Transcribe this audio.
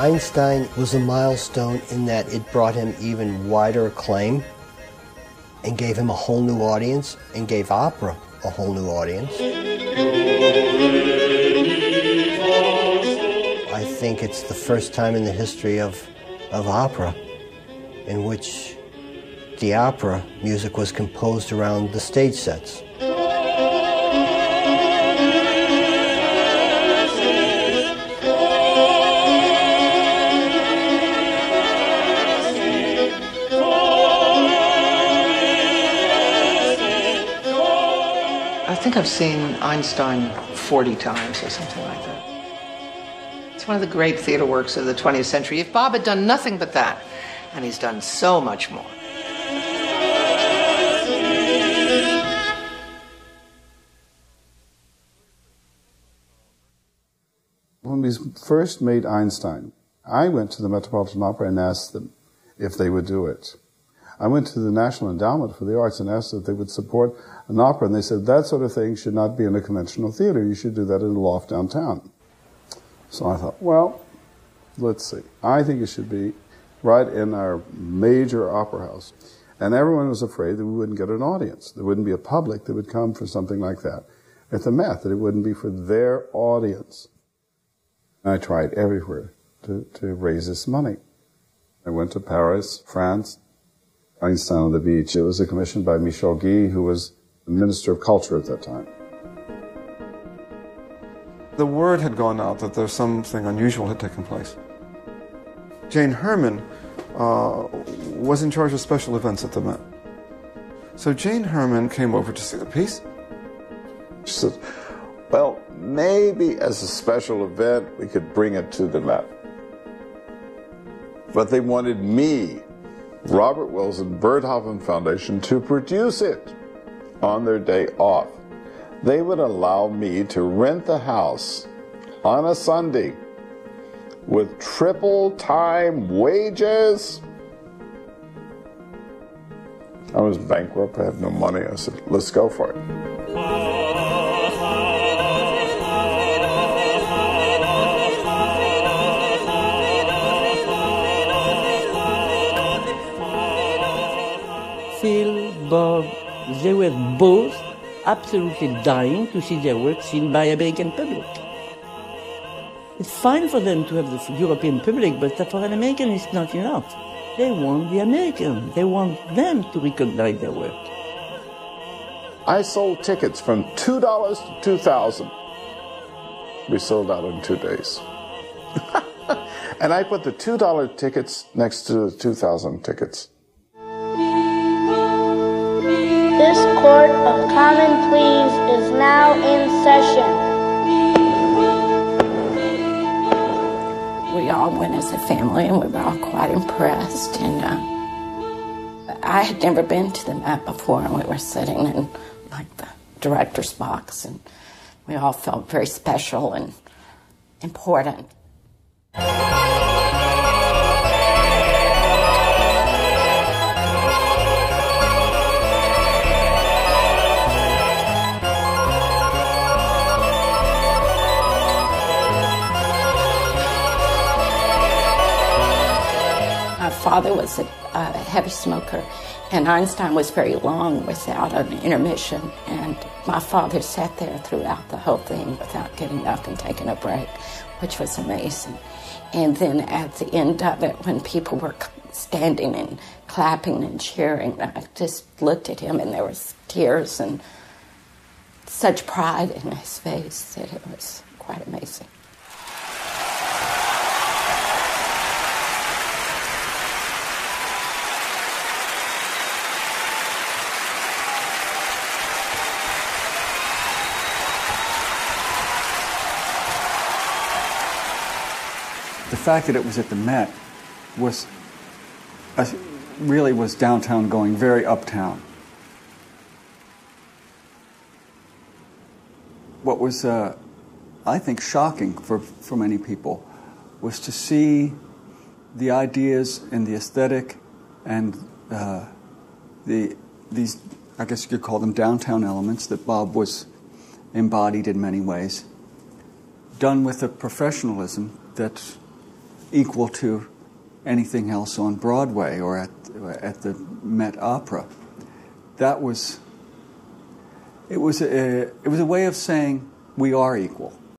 Einstein was a milestone in that it brought him even wider acclaim and gave him a whole new audience and gave opera a whole new audience. I think it's the first time in the history of opera in which the opera music was composed around the stage sets. I think I've seen Einstein 40 times or something like that. It's one of the great theater works of the 20th century. If Bob had done nothing but that, and he's done so much more. When we first made Einstein, I went to the Metropolitan Opera and asked them if they would do it. I went to the National Endowment for the Arts and asked if they would support an opera, and they said that sort of thing should not be in a conventional theater. You should do that in a loft downtown. So I thought, well, let's see. I think it should be right in our major opera house. And everyone was afraid that we wouldn't get an audience. There wouldn't be a public that would come for something like that at the Met, that it wouldn't be for their audience. I tried everywhere to raise this money. I went to Paris, France, Einstein on the Beach. It was a commission by Michel Guy, who was the Minister of Culture at that time. The word had gone out that there's something unusual had taken place. Jane Herman was in charge of special events at the Met. So Jane Herman came over to see the piece. She said, well, maybe as a special event we could bring it to the Met. But they wanted me, Robert Wilson, Berthofen Foundation, to produce it on their day off. They would allow me to rent the house on a Sunday with triple time wages. I was bankrupt, I had no money. I said, let's go for it. Phil, Bob, they were both absolutely dying to see their work seen by American public. It's fine for them to have the European public, but for an American it's not enough. They want the American. They want them to recognize their work. I sold tickets from $2 to $2,000. We sold out in 2 days. And I put the $2 tickets next to the 2,000 tickets. This Court of Common Pleas is now in session. We all went as a family and we were all quite impressed. And I had never been to the Met before, and we were sitting in like the director's box, and we all felt very special and important. My father was a heavy smoker, and Einstein was very long without an intermission, and my father sat there throughout the whole thing without getting up and taking a break, which was amazing. And then at the end of it, when people were standing and clapping and cheering, I just looked at him and there was tears and such pride in his face that it was quite amazing. The fact that it was at the Met was really was downtown going very uptown. What was, I think, shocking for many people was to see the ideas and the aesthetic and these, I guess you could call them downtown elements that Bob was embodied in many ways, done with a professionalism that equal to anything else on Broadway or at the Met Opera. That was, it was a way of saying we are equal.